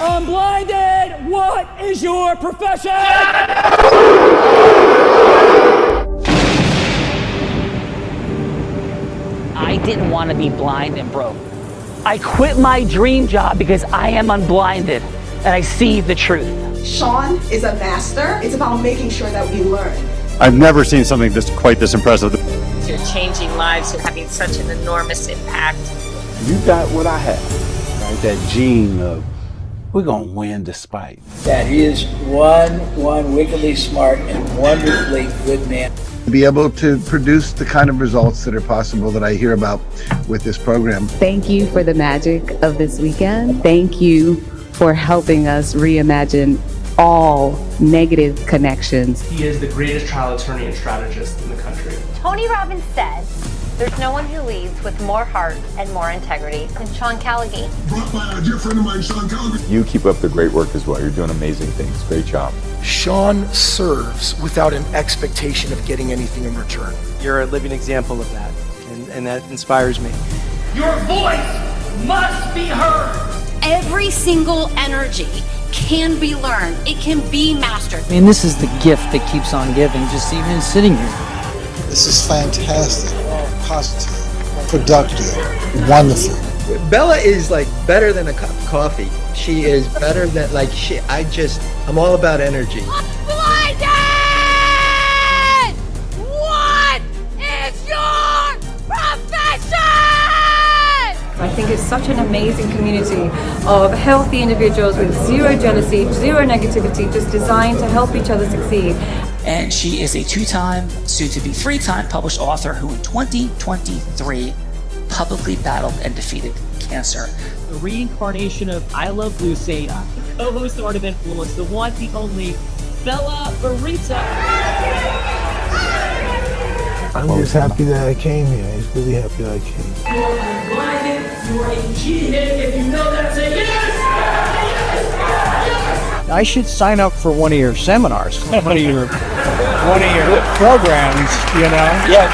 I'm blinded! What is your profession? I didn't want to be blind and broke. I quit my dream job because I am unblinded and I see the truth. Sean is a master. It's about making sure that we learn. I've never seen something quite this impressive. You're changing lives and having such an enormous impact. You got what I have, right? That gene of we're gonna win despite. That he is one wickedly smart and wonderfully good man. Be able to produce the kind of results that are possible that I hear about with this program. Thank you for the magic of this weekend. Thank you for helping us reimagine all negative connections. He is the greatest trial attorney and strategist in the country. Tony Robbins said, there's no one who leads with more heart and more integrity than Sean Callaghan. Brought by a dear friend of mine, Sean Callaghan. You keep up the great work as well. You're doing amazing things. Great job. Sean serves without an expectation of getting anything in return. You're a living example of that, and that inspires me. Your voice must be heard. Every single energy can be learned. It can be mastered. I mean, this is the gift that keeps on giving, just even sitting here. This is fantastic, positive, productive, wonderful. Bella is like better than a cup of coffee. She is better than I'm all about energy. Blinded! What is your profession? I think it's such an amazing community of healthy individuals with zero jealousy, zero negativity, just designed to help each other succeed. And she is a two-time, soon-to-be three-time published author who in 2023 publicly battled and defeated cancer. The reincarnation of I Love Lucy, co-host Art of Influence, the one, the only, Bella Barita. I'm just happy that I came here. I'm just really happy that I came. You are unblinded, you are a G-hit. If you know that, say yes! Yes! Yes! I should sign up for one of your seminars, one of your programs, you know? Yeah.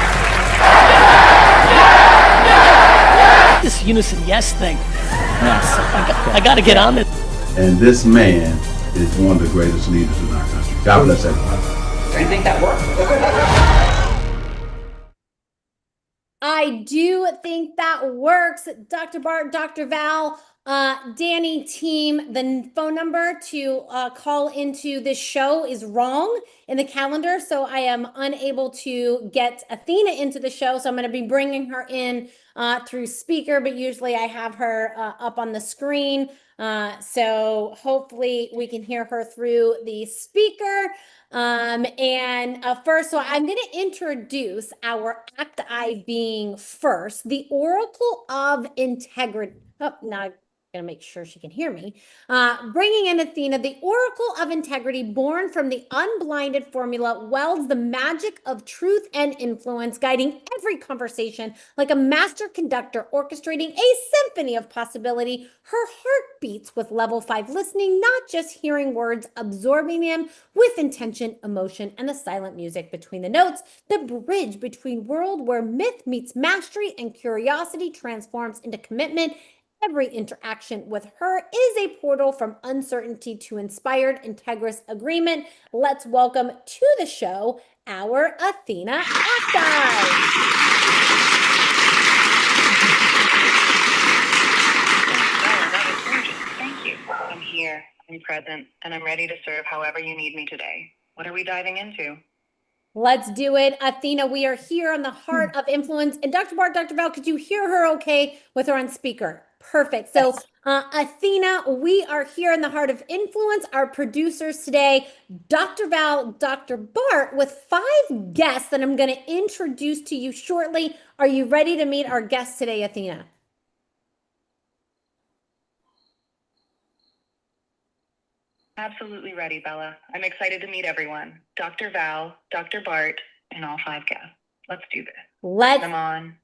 This unison yes thing. Yes, I got to get on it. And this man is one of the greatest leaders in our country. God bless everybody. Do you think that worked? I do think that works. Dr. Bart, Dr. Val, Danny team, the phone number to call into this show is wrong in the calendar. So I am unable to get Athena into the show. So I'm going to be bringing her in through speaker, but usually I have her up on the screen. So hopefully we can hear her through the speaker. First, so I'm going to introduce our Act I being first, the Oracle of Integrity. Oh, now I'm going to make sure she can hear me. Bringing in Athena, the Oracle of Integrity, born from the unblinded formula, welds the magic of truth and influence, guiding every conversation like a master conductor, orchestrating a symphony of possibility. Her heart beats with level 5 listening, not just hearing words, absorbing them with intention, emotion, and the silent music between the notes, the bridge between world where myth meets mastery and curiosity transforms into commitment. Every interaction with her is a portal from uncertainty to inspired, integrous agreement. Let's welcome to the show our Athena Akdai. Thank you. I'm here, I'm present, and I'm ready to serve however you need me today. What are we diving into? Let's do it. Athena, we are here on the Heart of Influence. And Dr. Bart, Dr. Val, could you hear her okay with her on speaker? Perfect. So Athena, we are here in the Heart of Influence. Our producers today, Dr. Val, Dr. Bart, with 5 guests that I'm going to introduce to you shortly. Are you ready to meet our guests today, Athena? Absolutely ready, Bella. I'm excited to meet everyone. Dr. Val, Dr. Bart, and all 5 guests. Let's do this. Come on.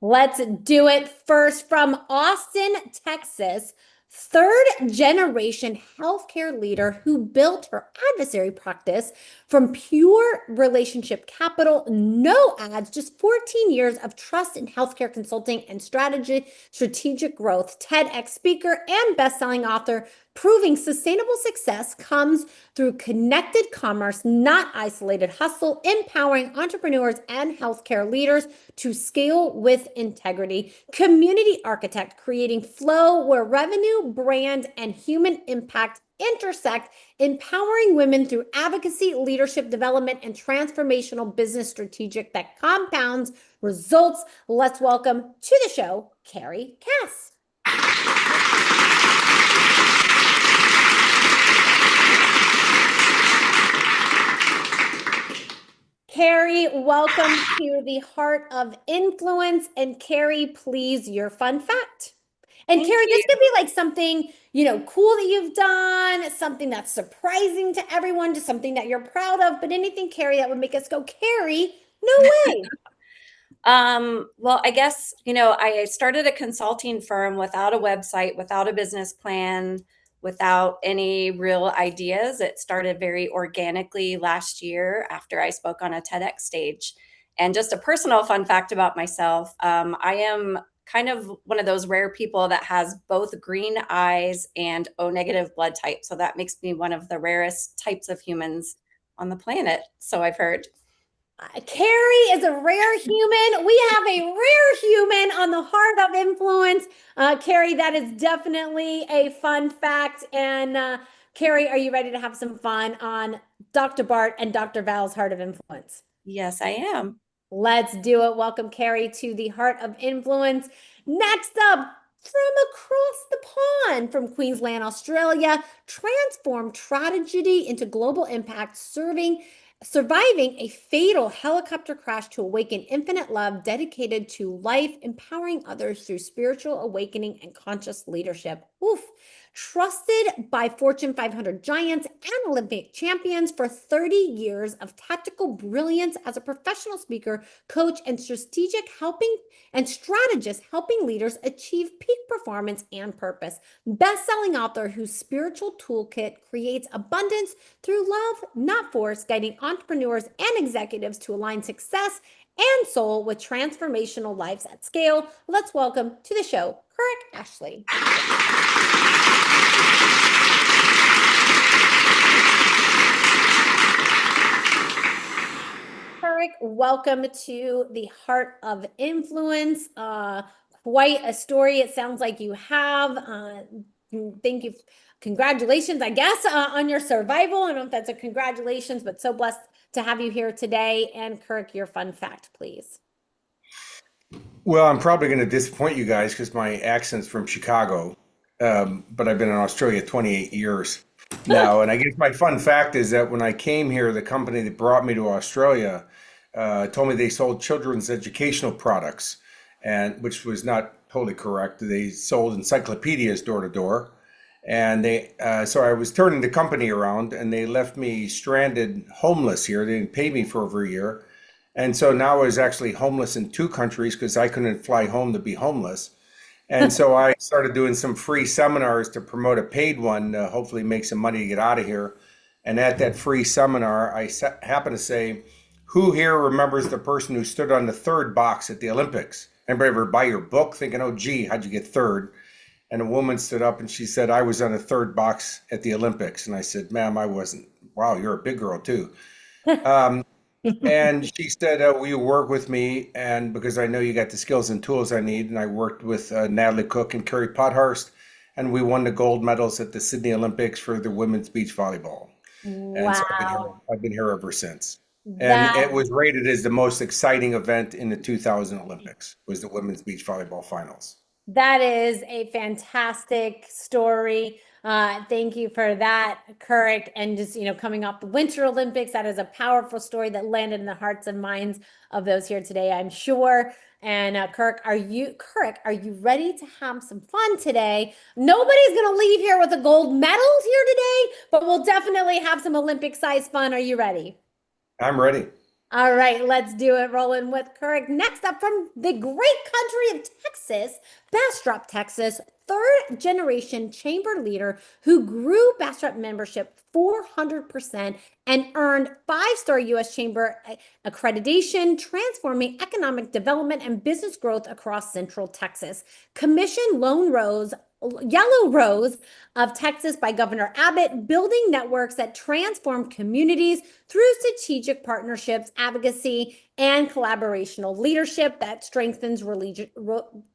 Let's do it. First, from Austin, Texas, third-generation healthcare leader who built her adversary practice from pure relationship capital, no ads, just 14 years of trust in healthcare consulting and strategic growth, TEDx speaker and best-selling author, proving sustainable success comes through connected commerce, not isolated hustle, empowering entrepreneurs and healthcare leaders to scale with integrity. Community architect, creating flow where revenue, brand, and human impact intersect, empowering women through advocacy, leadership development, and transformational business strategic that compounds results. Let's welcome to the show, Carrie Cass. Carrie, welcome to the Heart of Influence. And Carrie, please, your fun fact. And Carrie, this could be like something, cool that you've done, something that's surprising to everyone, just something that you're proud of, but anything, Carrie, that would make us go, Carrie, no way. Well, I guess, I started a consulting firm without a website, without a business plan, without any real ideas. It started very organically last year after I spoke on a TEDx stage. And just a personal fun fact about myself, I am kind of one of those rare people that has both green eyes and O negative blood type. So that makes me one of the rarest types of humans on the planet. So I've heard. Carrie is a rare human. We have a rare human on the Heart of Influence. Carrie, that is definitely a fun fact. And Carrie, are you ready to have some fun on Dr. Bart and Dr. Val's Heart of Influence? Yes, I am. Let's do it. Welcome, Carrie, to the Heart of Influence. Next up, from across the pond, from Queensland, Australia, transformed tragedy into global impact, surviving a fatal helicopter crash to awaken infinite love, dedicated to life, empowering others through spiritual awakening and conscious leadership. Oof. Trusted by Fortune 500 giants and Olympic champions for 30 years of tactical brilliance as a professional speaker, coach, and strategist helping leaders achieve peak performance and purpose. Best-selling author whose spiritual toolkit creates abundance through love, not force, guiding entrepreneurs and executives to align success and soul with transformational lives at scale. Let's welcome to the show, Kirk Ashley. Kirk, welcome to the Heart of Influence. Quite a story it sounds like you have. Thank you. Congratulations, I guess, on your survival. I don't know if that's a congratulations, but so blessed to have you here today. And Kirk, your fun fact, please. Well, I'm probably going to disappoint you guys because my accent's from Chicago, but I've been in Australia 28 years now. And I guess my fun fact is that when I came here, the company that brought me to Australia told me they sold children's educational products, and which was not totally correct. They sold encyclopedias door to door. And so I was turning the company around, and they left me stranded, homeless here. They didn't pay me for over a year. And so now I was actually homeless in 2 countries because I couldn't fly home to be homeless. And so I started doing some free seminars to promote a paid one, hopefully make some money to get out of here. And at that free seminar, I happened to say, who here remembers the person who stood on the 3rd box at the Olympics? Anybody ever buy your book thinking, oh, gee, how'd you get 3rd? And a woman stood up and she said, I was on the 3rd box at the Olympics. And I said, ma'am, I wasn't. Wow, you're a big girl too. And she said, will you work with me? And because I know you got the skills and tools I need. And I worked with Natalie Cook and Carrie Pothurst, and we won the gold medals at the Sydney Olympics for the women's beach volleyball. Wow. And so I've been here ever since. And it was rated as the most exciting event in the 2000 Olympics, was the women's beach volleyball finals. That is a fantastic story. Thank you for that, Kirk. And just, coming off the Winter Olympics, that is a powerful story that landed in the hearts and minds of those here today, I'm sure. And Kirk, are you ready to have some fun today? Nobody's going to leave here with a gold medal here today, but we'll definitely have some Olympic-sized fun. Are you ready? I'm ready. All right, let's do it. Rolling with Kirk. Next up, from the great country of Texas, Bastrop, Texas, generation chamber leader who grew Bastrop membership 400% and earned 5-star U.S. Chamber accreditation, transforming economic development and business growth across Central Texas. Commissioned Yellow Rose of Texas by Governor Abbott, building networks that transform communities through strategic partnerships, advocacy, and collaborational leadership that strengthens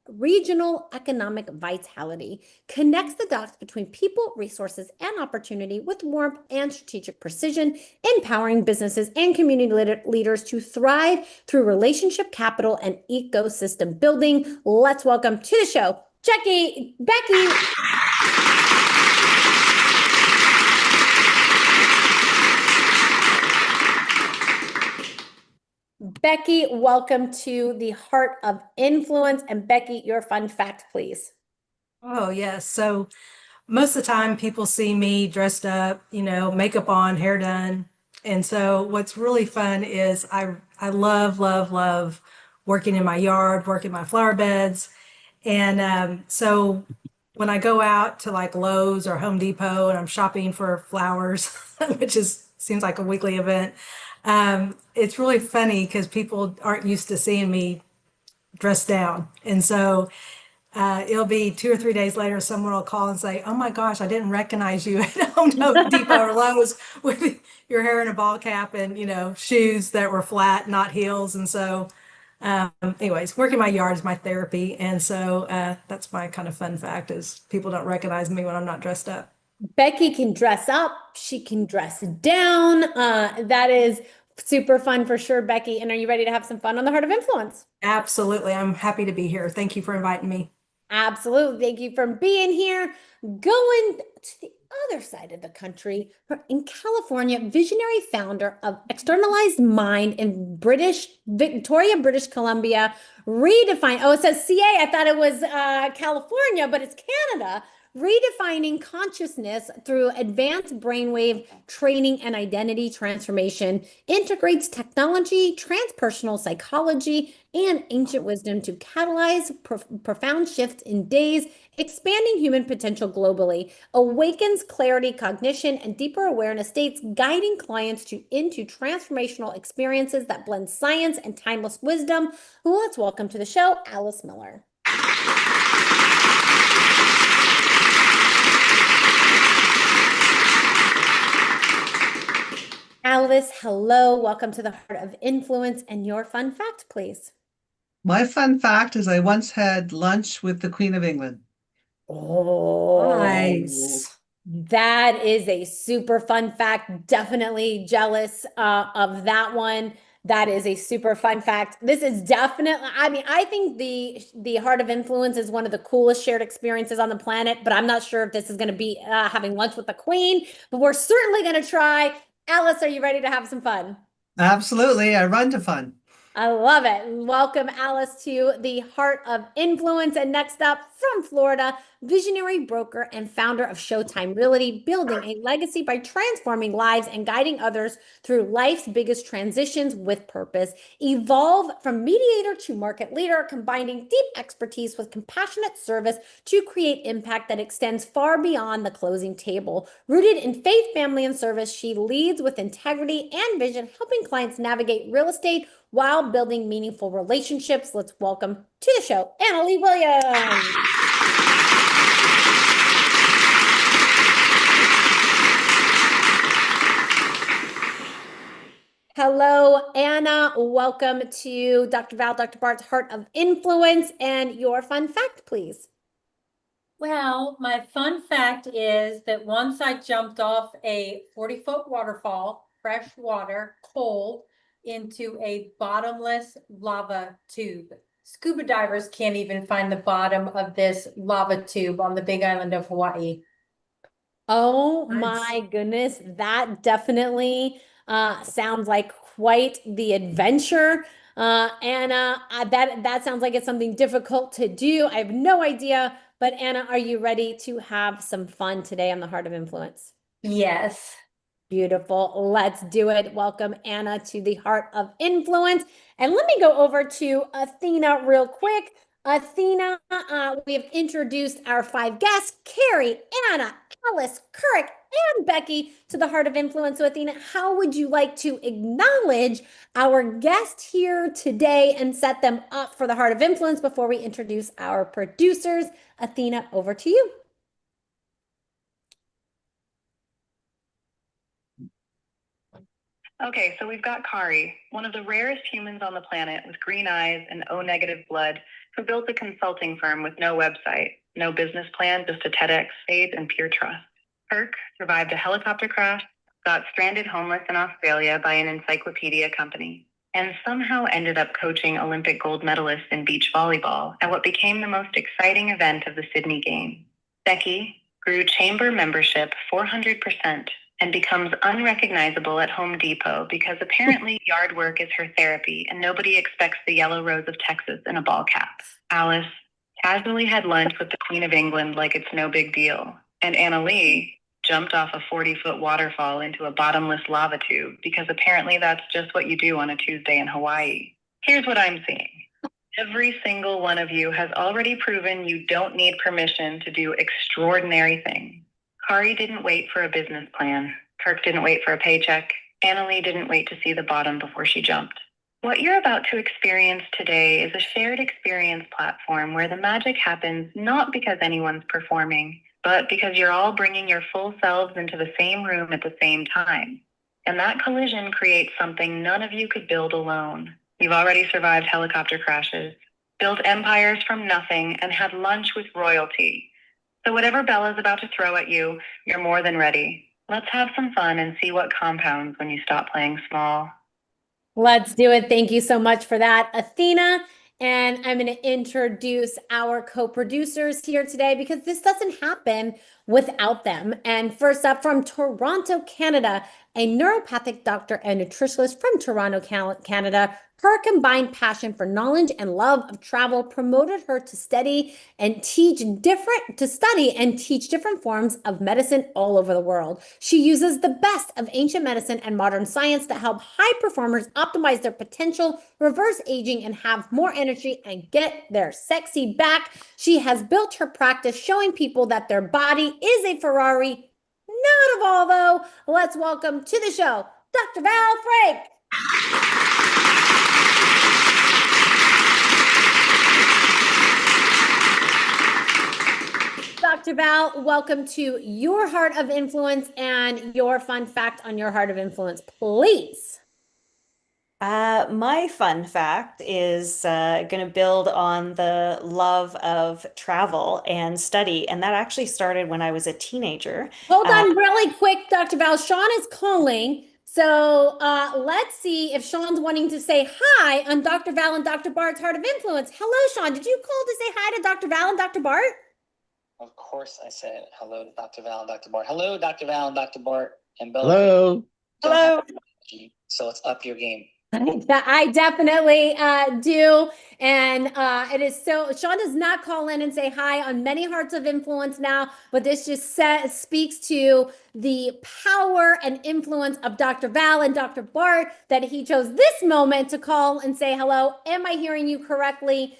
regional economic vitality, connects the dots between people, resources, and opportunity with warmth and strategic precision, empowering businesses and community leaders to thrive through relationship capital and ecosystem building. Let's welcome to the show, Becky. Becky, welcome to the Heart of Influence. And Becky, your fun fact, please. Oh, yes. So most of the time people see me dressed up, makeup on, hair done. And so what's really fun is I love working in my yard, working my flower beds. And so when I go out to like Lowe's or Home Depot and I'm shopping for flowers, which seems like a weekly event, it's really funny because people aren't used to seeing me dressed down. And so it'll be 2 or 3 days later, someone will call and say, "Oh my gosh, I didn't recognize you at Home Depot or Lowe's with your hair in a ball cap and, shoes that were flat, not heels." And so anyways, working my yard is my therapy. And so that's my kind of fun fact is people don't recognize me when I'm not dressed up. Becky can dress up. She can dress down. That is super fun for sure, Becky. And are you ready to have some fun on the Heart of Influence? Absolutely. I'm happy to be here. Thank you for inviting me. Absolutely. Thank you for being here. Going to the other side of the country, in California, visionary founder of Externalized Mind in Victoria, British Columbia, it says CA. I thought it was California, but it's Canada. Redefining consciousness through advanced brainwave training and identity transformation, integrates technology, transpersonal psychology, and ancient wisdom to catalyze profound shifts in days, expanding human potential globally, awakens clarity, cognition, and deeper awareness states, guiding clients into transformational experiences that blend science and timeless wisdom. Let's welcome to the show, Alice Miller. Alice, hello. Welcome to the Heart of Influence. And your fun fact, please. My fun fact is I once had lunch with the Queen of England. Oh, nice. That is a super fun fact. Definitely jealous of that one. That is a super fun fact. This is definitely, I think the Heart of Influence is one of the coolest shared experiences on the planet, but I'm not sure if this is going to be having lunch with the Queen, but we're certainly going to try. Alice, are you ready to have some fun? Absolutely. I run to fun. I love it. Welcome, Alice, to the Heart of Influence. And next up, from Florida, visionary broker and founder of Showtime Realty, building a legacy by transforming lives and guiding others through life's biggest transitions with purpose. Evolve from mediator to market leader, combining deep expertise with compassionate service to create impact that extends far beyond the closing table. Rooted in faith, family, and service, she leads with integrity and vision, helping clients navigate real estate while building meaningful relationships. Let's welcome to the show, Annalie Williams. Hello, Anna. Welcome to Dr. Val, Dr. Bart's Heart of Influence, and your fun fact, please. Well, my fun fact is that once I jumped off a 40-foot waterfall, fresh water, cold, into a bottomless lava tube. Scuba divers can't even find the bottom of this lava tube on the big island of Hawaii. Oh my goodness, that definitely sounds like quite the adventure. Anna, that sounds like it's something difficult to do. I have no idea, but Anna, are you ready to have some fun today on the Heart of Influence? Yes. Beautiful. Let's do it. Welcome, Anna, to the Heart of Influence. And let me go over to Athena real quick. Athena, we have introduced our 5 guests, Carrie, Anna, Alice, Kirk, and Becky, to the Heart of Influence. So Athena, how would you like to acknowledge our guest here today and set them up for the Heart of Influence before we introduce our producers? Athena, over to you. Okay, so we've got Kari, one of the rarest humans on the planet with green eyes and O-negative blood, who built a consulting firm with no website, no business plan, just a TEDx stage and pure trust. Kirk survived a helicopter crash, got stranded homeless in Australia by an encyclopedia company, and somehow ended up coaching Olympic gold medalists in beach volleyball at what became the most exciting event of the Sydney Games. Becky grew chamber membership 400% and becomes unrecognizable at Home Depot because apparently yard work is her therapy and nobody expects the yellow rose of Texas in a ball cap. Alice casually had lunch with the Queen of England like it's no big deal. And Anna Lee jumped off a 40-foot waterfall into a bottomless lava tube because apparently that's just what you do on a Tuesday in Hawaii. Here's what I'm seeing. Every single one of you has already proven you don't need permission to do extraordinary things. Kari didn't wait for a business plan. Kirk didn't wait for a paycheck. Annalie didn't wait to see the bottom before she jumped. What you're about to experience today is a shared experience platform where the magic happens not because anyone's performing, but because you're all bringing your full selves into the same room at the same time. And that collision creates something none of you could build alone. You've already survived helicopter crashes, built empires from nothing, and had lunch with royalty. So whatever Bella's about to throw at you, you're more than ready. Let's have some fun and see what compounds when you stop playing small. Let's do it. Thank you so much for that, Athena. And I'm going to introduce our co-producers here today because this doesn't happen without them. And first up, from Toronto, Canada, a neuropathic doctor and nutritionist from Toronto, Canada. Her combined passion for knowledge and love of travel promoted her to study and teach different forms of medicine all over the world. She uses the best of ancient medicine and modern science to help high performers optimize their potential, reverse aging, and have more energy and get their sexy back. She has built her practice showing people that their body is a Ferrari. Not of all, though. Let's welcome to the show, Dr. Val Frank. Dr. Val, welcome to your Heart of Influence and your fun fact on your Heart of Influence, please. My fun fact is going to build on the love of travel and study, and that actually started when I was a teenager. Hold on really quick, Dr. Val. Sean is calling. So let's see if Sean's wanting to say hi on Dr. Val and Dr. Bart's Heart of Influence. Hello, Sean. Did you call to say hi to Dr. Val and Dr. Bart? Of course I said hello to Dr. Val and Dr. Bart. Hello, Dr. Val and Dr. Bart. And Bella. Hello. Hello. So let's up your game. I definitely do. And it is so, Sean does not call in and say hi on many Hearts of Influence now, but this just speaks to the power and influence of Dr. Val and Dr. Bart that he chose this moment to call and say hello. Am I hearing you correctly?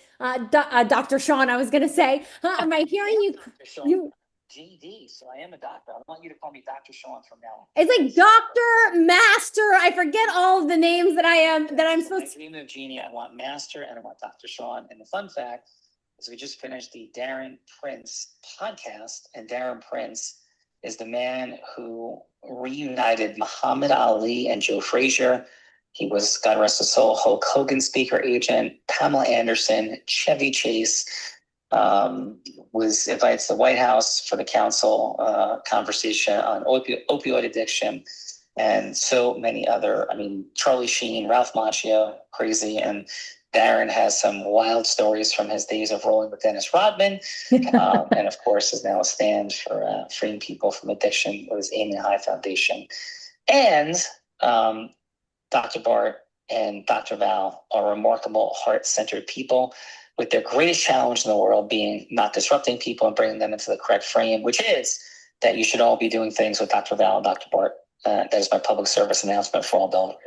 Dr. Sean, I was going to say, am I hearing you? GD, so I am a doctor. I want you to call me Dr. Sean from now on. It's like Dr. Master. I forget all of the names that I'm supposed to. I dream of Genie. I want Master and I want Dr. Sean. And the fun fact is we just finished the Darren Prince podcast, and Darren Prince is the man who reunited Muhammad Ali and Joe Frazier. He was, God rest his soul, Hulk Hogan speaker agent, Pamela Anderson, Chevy Chase. Was invited to the White House for the council conversation on opioid addiction, and so many other. I mean, Charlie Sheen, Ralph Macchio, crazy, and Darren has some wild stories from his days of rolling with Dennis Rodman, and of course is now a stand for freeing people from addiction with his Aiming High Foundation. And Dr. Bart and Dr. Val are remarkable, heart-centered people, with their greatest challenge in the world being not disrupting people and bringing them into the correct frame, which is that you should all be doing things with Dr. Val and Dr. Bart That is my public service announcement for all Belgrade.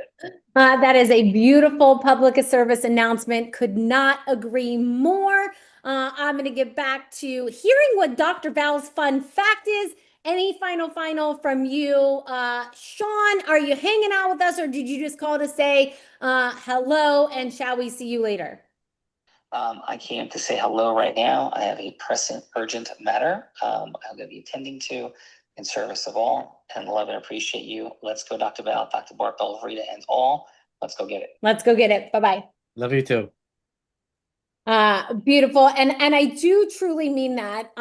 That is a beautiful public service announcement. Could not agree more. I'm going to get back to hearing what Dr. Val's fun fact is. Any final from you? Sean, are you hanging out with us, or did you just call to say hello and shall we see you later? I came to say hello right now. I have a pressing, urgent matter I'm going to be attending to in service of all, and love and appreciate you. Let's go, Dr. Val, Dr. Bart, Belvrita, and all. Let's go get it. Let's go get it. Bye-bye. Love you too. Beautiful. And I do truly mean that.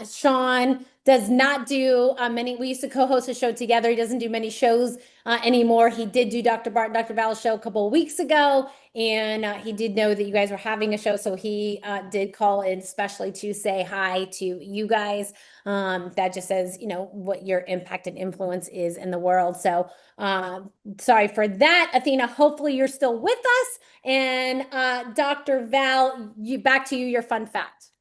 Sean does not do many, we used to co-host a show together. He doesn't do many shows anymore. He did do Dr. Bart and Dr. Val's show a couple of weeks ago, and he did know that you guys were having a show. So he did call in especially to say hi to you guys. That just says, you know, what your impact and influence is in the world. So sorry for that, Athena. Hopefully you're still with us. And Dr. Val, back to you, your fun fact.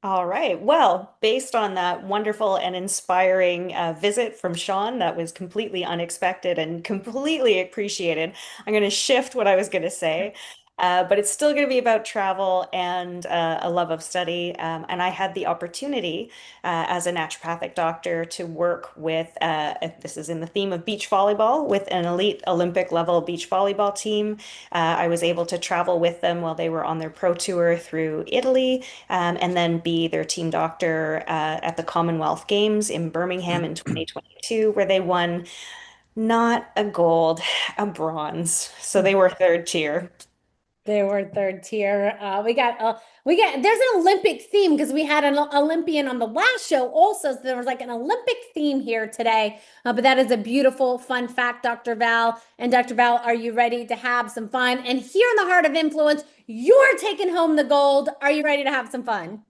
All right. Well, based on that wonderful and inspiring visit from Sean, that was completely unexpected and completely appreciated. I'm going to shift what I was going to say. But it's still going to be about travel and a love of study. And I had the opportunity as a naturopathic doctor to work with, this is in the theme of beach volleyball, with an elite Olympic level beach volleyball team. I was able to travel with them while they were on their pro tour through Italy, and then be their team doctor at the Commonwealth Games in Birmingham in 2022, where they won not a gold, a bronze. So they were third tier. They were third tier. We got there's an Olympic theme because we had an Olympian on the last show also. So there was like an Olympic theme here today. But that is a beautiful fun fact, Dr. Val. And Dr. Val, are you ready to have some fun? And here in the Heart of Influence, you're taking home the gold. Are you ready to have some fun?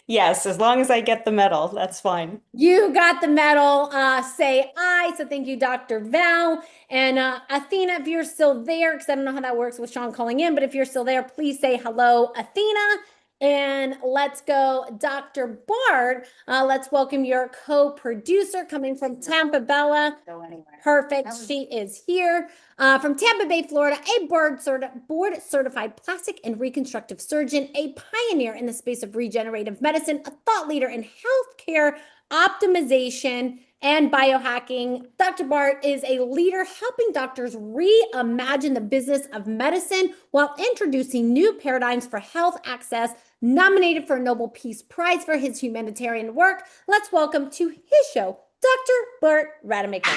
Yes, as long as I get the medal, that's fine. You got the medal. Say aye. So thank you, Dr. Val. And Athena, if you're still there, because I don't know how that works with Sean calling in, but if you're still there, please say hello, Athena. And let's go, Dr. Bart. Let's welcome your co-producer coming from Tampa, Bella. Go anywhere. Perfect. She is here from Tampa Bay, Florida, a board-certified plastic and reconstructive surgeon, a pioneer in the space of regenerative medicine, a thought leader in healthcare optimization and biohacking. Dr. Bart is a leader helping doctors reimagine the business of medicine while introducing new paradigms for health access, nominated for a Nobel Peace Prize for his humanitarian work. Let's welcome to his show, Dr. Bart Rademacher.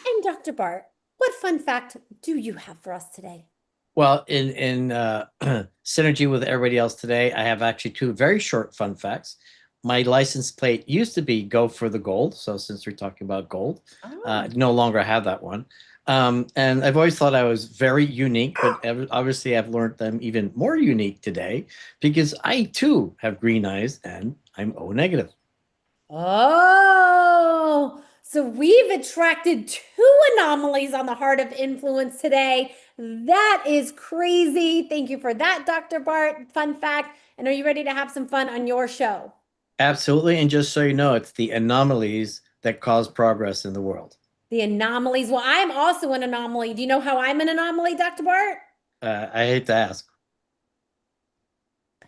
And Dr. Bart, what fun fact do you have for us today? Well, in synergy with everybody else today, I have actually two very short fun facts. My license plate used to be "Go for the Gold," so since we're talking about gold, no longer have that one. And I've always thought I was very unique, but obviously I've learned I'm even more unique today because I too have green eyes and I'm O negative. Oh, so we've attracted two anomalies on the Heart of Influence today. That is crazy. Thank you for that, Dr. Bart. Fun fact. And are you ready to have some fun on your show? Absolutely. And just so you know, it's the anomalies that cause progress in the world. The anomalies. Well, I'm also an anomaly. Do you know how I'm an anomaly, Dr. Bart? I hate to ask.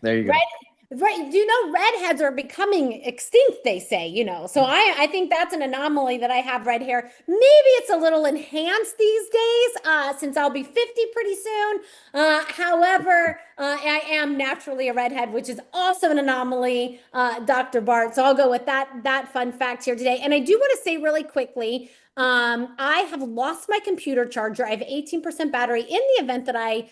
There you go. Right. Do you know redheads are becoming extinct, they say, you know? So I think that's an anomaly that I have red hair. Maybe it's a little enhanced these days since I'll be 50 pretty soon. However, I am naturally a redhead, which is also an anomaly, Dr. Bart. So I'll go with that fun fact here today. And I do want to say really quickly, I have lost my computer charger. I have 18% battery. In the event that I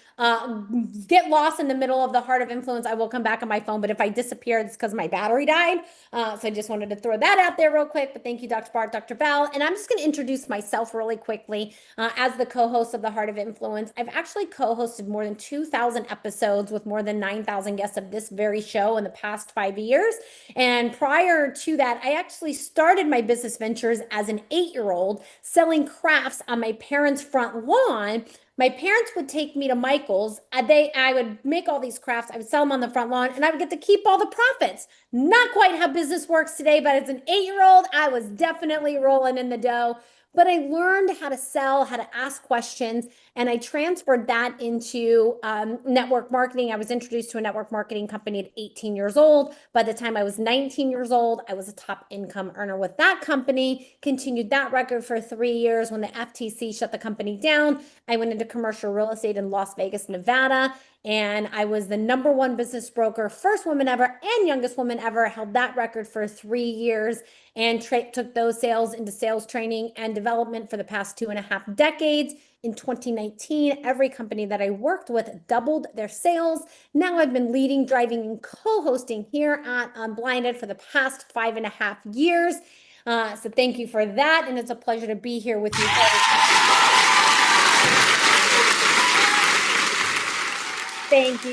get lost in the middle of the Heart of Influence, I will come back on my phone. But if I disappear, it's because my battery died. So I just wanted to throw that out there real quick. But thank you, Dr. Bart, Dr. Val. And I'm just going to introduce myself really quickly as the co-host of the Heart of Influence. I've actually co-hosted more than 2,000 episodes with more than 9,000 guests of this very show in the past 5 years. And prior to that, I actually started my business ventures as an 8-year-old selling crafts on my parents' front lawn. My parents would take me to Michael's. I would make all these crafts. I would sell them on the front lawn, and I would get to keep all the profits. Not quite how business works today, but as an 8-year-old, I was definitely rolling in the dough. But I learned how to sell, how to ask questions, and I transferred that into network marketing. I was introduced to a network marketing company at 18 years old. By the time I was 19 years old, I was a top income earner with that company, continued that record for 3 years. When the FTC shut the company down, I went into commercial real estate in Las Vegas, Nevada, and I was the #1 business broker, first woman ever and youngest woman ever, held that record for 3 years, and took those sales into sales training and development for the past 2.5 decades. In 2019, every company that I worked with doubled their sales. Now I've been leading, driving, and co-hosting here at Unblinded for the past 5.5 years. So thank you for that, and it's a pleasure to be here with you. Thank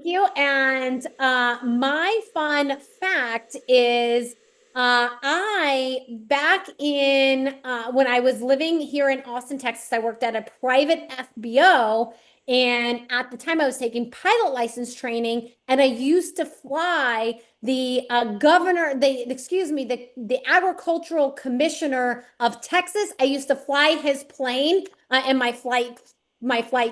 you. And my fun fact is back in when I was living here in Austin, Texas, I worked at a private FBO. And at the time I was taking pilot license training, and I used to fly the the agricultural commissioner of Texas. I used to fly his plane in my flight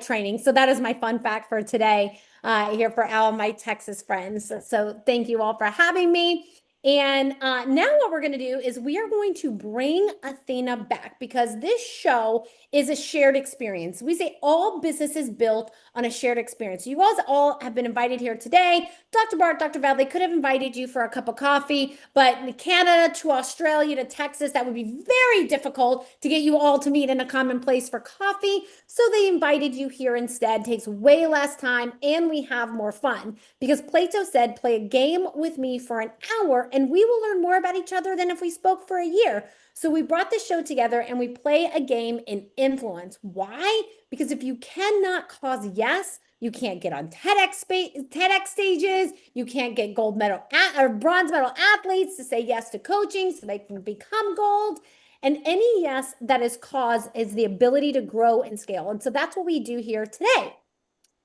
training. So that is my fun fact for today here for all my Texas friends. So thank you all for having me. And now what we're going to do is we are going to bring Athena back, because this show is a shared experience. We say all business is built on a shared experience. You guys all have been invited here today. Dr. Bart, Dr. Val, they could have invited you for a cup of coffee, but in Canada to Australia to Texas, that would be very difficult to get you all to meet in a common place for coffee. So they invited you here instead. It takes way less time, and we have more fun, because Plato said, play a game with me for an hour and we will learn more about each other than if we spoke for a year. So we brought this show together and we play a game in influence. Why? Because if you cannot cause yes, you can't get on TEDx stages. You can't get gold medal or bronze medal athletes to say yes to coaching so they can become gold. And any yes that is cause is the ability to grow and scale. And so that's what we do here today.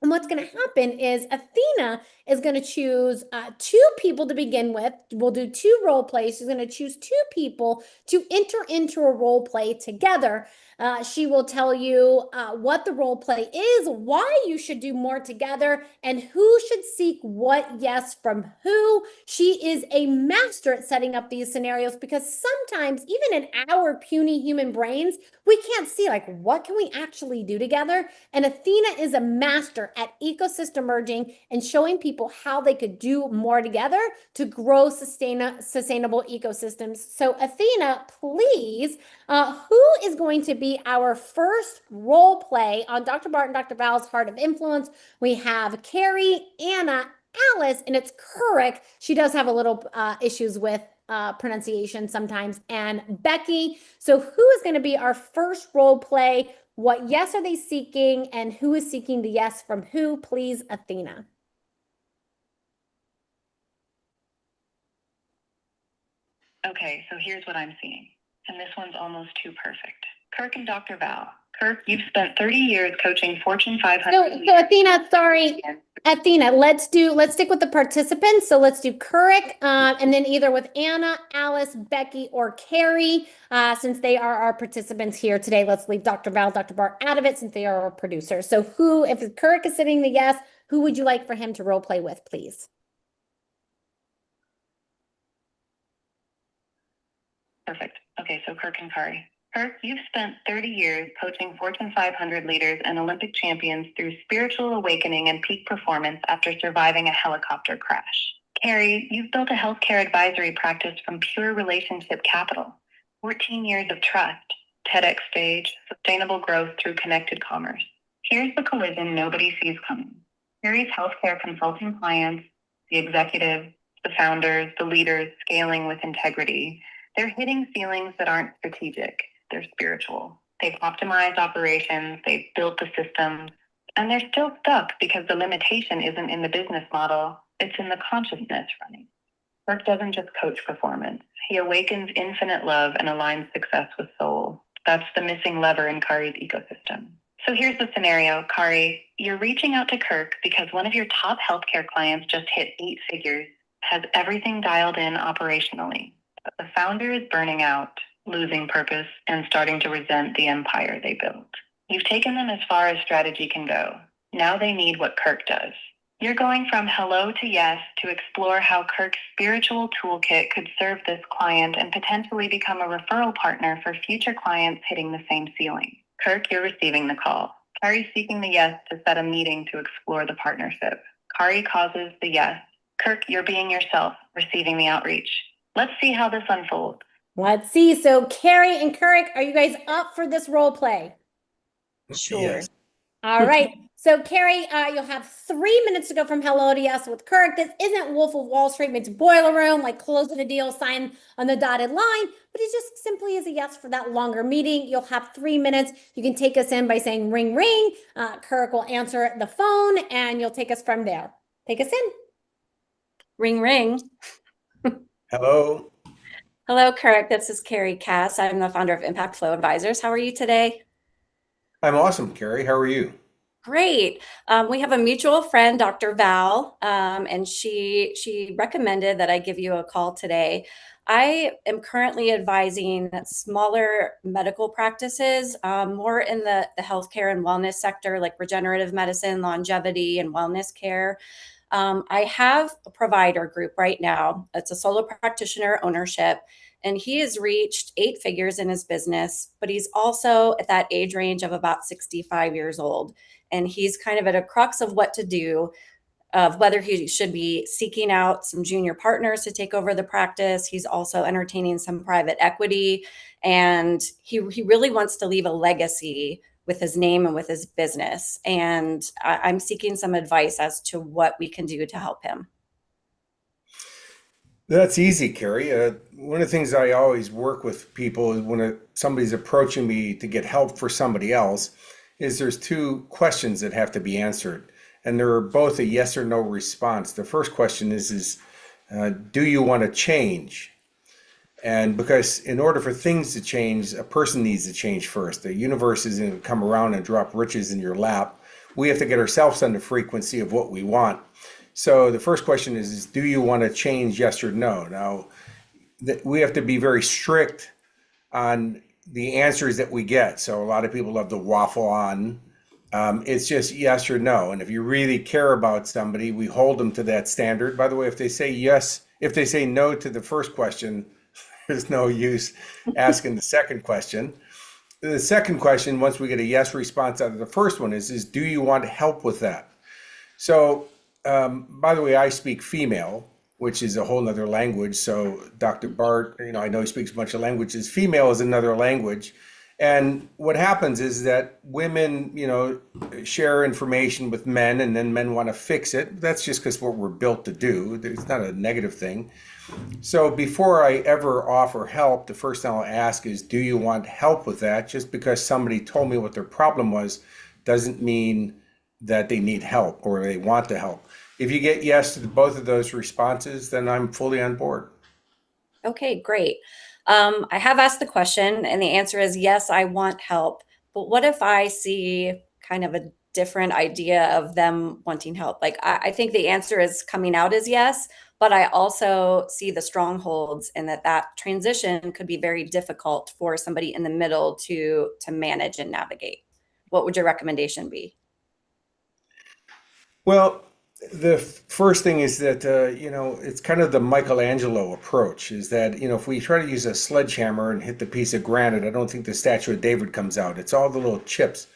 And what's going to happen is Athena is going to choose 2 people to begin with. We'll do 2 role plays. She's going to choose 2 people to enter into a role play together. She will tell you what the role play is, why you should do more together, and who should seek what yes from who. She is a master at setting up these scenarios, because sometimes even in our puny human brains, we can't see like what can we actually do together. And Athena is a master at ecosystem merging and showing people how they could do more together to grow sustainable ecosystems. So Athena, please, who is going to be our first role play on Dr. Bart and Dr. Val's Heart of Influence? We have Carrie, Anna, Alice, and it's Couric. She does have a little issues with pronunciation sometimes, and Becky. So who is going to be our first role play? What yes are they seeking, and who is seeking the yes from who? Please, Athena. Okay, so here's what I'm seeing. And this one's almost too perfect. Kirk and Dr. Val. Kirk, you've spent 30 years coaching Fortune 500. So Athena, sorry. Athena, let's stick with the participants. So let's do Couric, and then either with Anna, Alice, Becky, or Carrie, since they are our participants here today. Let's leave Dr. Val, Dr. Bart out of it since they are our producers. So who, if Couric is sitting the yes, who would you like for him to role play with, please? Perfect. Okay, so Kirk and Kari. Kirk, you've spent 30 years coaching Fortune 500 leaders and Olympic champions through spiritual awakening and peak performance after surviving a helicopter crash. Carrie, you've built a healthcare advisory practice from pure relationship capital. 14 years of trust, TEDx stage, sustainable growth through connected commerce. Here's the collision nobody sees coming. Carrie's healthcare consulting clients, the executives, the founders, the leaders scaling with integrity, they're hitting ceilings that aren't strategic. They're spiritual. They've optimized operations, they've built the systems, and they're still stuck because the limitation isn't in the business model, it's in the consciousness running. Kirk doesn't just coach performance. He awakens infinite love and aligns success with soul. That's the missing lever in Kari's ecosystem. So here's the scenario, Kari. You're reaching out to Kirk because one of your top healthcare clients just hit 8 figures, has everything dialed in operationally. But the founder is burning out, losing purpose, and starting to resent the empire they built. You've taken them as far as strategy can go. Now they need what Kirk does. You're going from hello to yes to explore how Kirk's spiritual toolkit could serve this client and potentially become a referral partner for future clients hitting the same ceiling. Kirk, you're receiving the call. Kari's seeking the yes to set a meeting to explore the partnership. Kari causes the yes. Kirk, you're being yourself, receiving the outreach. Let's see how this unfolds. Let's see. So Carrie and Kirk, are you guys up for this role play? Sure. Yes. All right. So Carrie, you'll have 3 minutes to go from hello to yes with Kirk. This isn't Wolf of Wall Street meets Boiler Room, like closing a deal, sign on the dotted line, but it just simply is a yes for that longer meeting. You'll have 3 minutes. You can take us in by saying ring, ring. Kirk will answer the phone and you'll take us from there. Take us in. Ring, ring. Hello. Hello, Kirk. This is Carrie Cass. I'm the founder of Impact Flow Advisors. How are you today? I'm awesome, Carrie. How are you? Great. We have a mutual friend, Dr. Val, and she recommended that I give you a call today. I am currently advising smaller medical practices, more in the healthcare and wellness sector, like regenerative medicine, longevity, and wellness care. I have a provider group right now. It's a solo practitioner ownership, and he has reached 8 figures in his business, but he's also at that age range of about 65 years old. And he's kind of at a crux of what to do, of whether he should be seeking out some junior partners to take over the practice. He's also entertaining some private equity, and he really wants to leave a legacy with his name and with his business. And I'm seeking some advice as to what we can do to help him. That's easy, Carrie. One of the things I always work with people is when somebody's approaching me to get help for somebody else, is there's 2 questions that have to be answered. And they're both a yes or no response. The first question is do you want to change? And because in order for things to change, a person needs to change first. The universe isn't going to come around and drop riches in your lap. We have to get ourselves on the frequency of what we want. So the first question is do you want to change, yes or no? Now, we have to be very strict on the answers that we get. So a lot of people love to waffle on. It's just yes or no. And if you really care about somebody, we hold them to that standard. By the way, if they say yes, if they say no to the first question, there's no use asking the second question. The second question, once we get a yes response out of the first one, is do you want help with that? So, by the way, I speak female, which is a whole nother language. So Dr. Bart, I know he speaks a bunch of languages. Female is another language. And what happens is that women, share information with men and then men want to fix it. That's just because what we're built to do. It's not a negative thing. So before I ever offer help, the first thing I'll ask is, do you want help with that? Just because somebody told me what their problem was doesn't mean that they need help or they want to help. If you get yes to both of those responses, then I'm fully on board. Okay, great. I have asked the question and the answer is yes, I want help. But what if I see kind of a different idea of them wanting help? Like I think the answer is coming out as yes, but I also see the strongholds and that transition could be very difficult for somebody in the middle to manage and navigate. What would your recommendation be? Well, the first thing is that, it's kind of the Michelangelo approach is that, if we try to use a sledgehammer and hit the piece of granite, I don't think the statue of David comes out. It's all the little chips.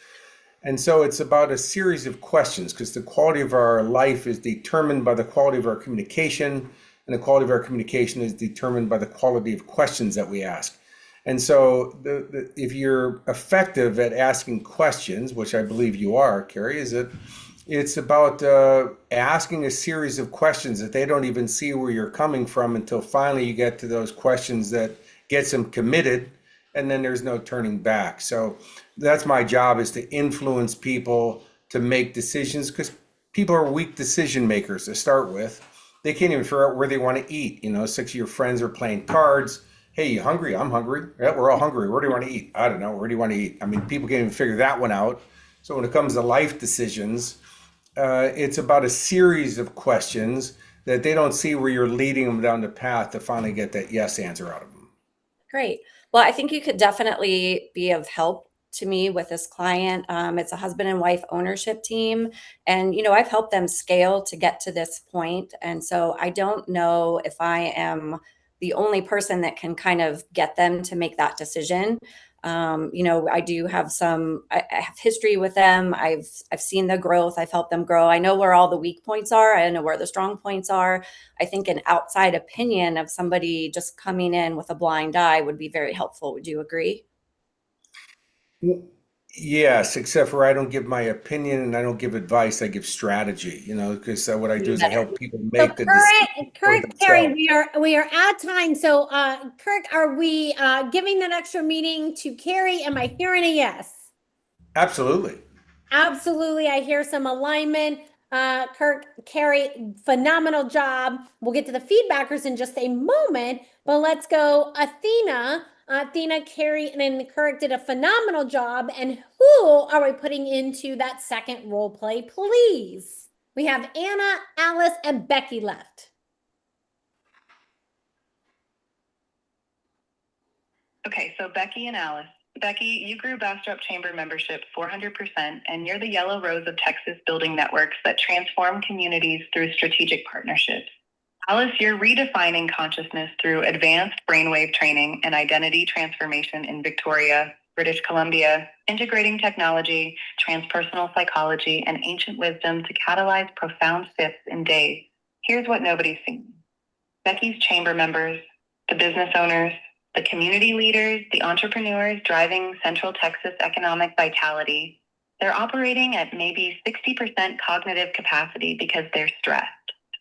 And so it's about a series of questions because the quality of our life is determined by the quality of our communication, and the quality of our communication is determined by the quality of questions that we ask. And so if you're effective at asking questions, which I believe you are, Carrie, it's about asking a series of questions that they don't even see where you're coming from until finally you get to those questions that gets them committed, and then there's no turning back. So that's my job, is to influence people to make decisions, because people are weak decision makers to start with. They can't even figure out where they want to eat. 6 of your friends are playing cards. Hey, you hungry? I'm hungry. Yeah, we're all hungry. Where do you want to eat? I don't know. Where do you want to eat? I mean, people can't even figure that one out. So when it comes to life decisions, it's about a series of questions that they don't see where you're leading them down the path to finally get that yes answer out of them. Great. Well, I think you could definitely be of help to me with this client. It's a husband and wife ownership team. And, I've helped them scale to get to this point. And so I don't know if I am the only person that can kind of get them to make that decision. I do have I have history with them. I've seen the growth. I've helped them grow. I know where all the weak points are. I know where the strong points are. I think an outside opinion of somebody just coming in with a blind eye would be very helpful. Would you agree? Yes, except for I don't give my opinion and I don't give advice. I give strategy, because what I do is I help people So make the decision for Kirk, Terry, themselves. we are at time. So, Kirk, are we giving that extra meeting to Carrie? Am I hearing a yes? Absolutely. Absolutely. I hear some alignment. Kirk, Carrie, phenomenal job. We'll get to the feedbackers in just a moment, but let's go. Athena, Carrie, and then Kirk did a phenomenal job. And who are we putting into that second role play, please? We have Anna, Alice, and Becky left. Okay, so Becky and Alice. Becky, you grew Bastrop Chamber membership 400%, and you're the yellow rose of Texas building networks that transform communities through strategic partnerships. Alice, you're redefining consciousness through advanced brainwave training and identity transformation in Victoria, British Columbia, integrating technology, transpersonal psychology, and ancient wisdom to catalyze profound shifts in days. Here's what nobody's seen. Becky's chamber members, the business owners, the community leaders, the entrepreneurs driving Central Texas economic vitality, they're operating at maybe 60% cognitive capacity because they're stressed,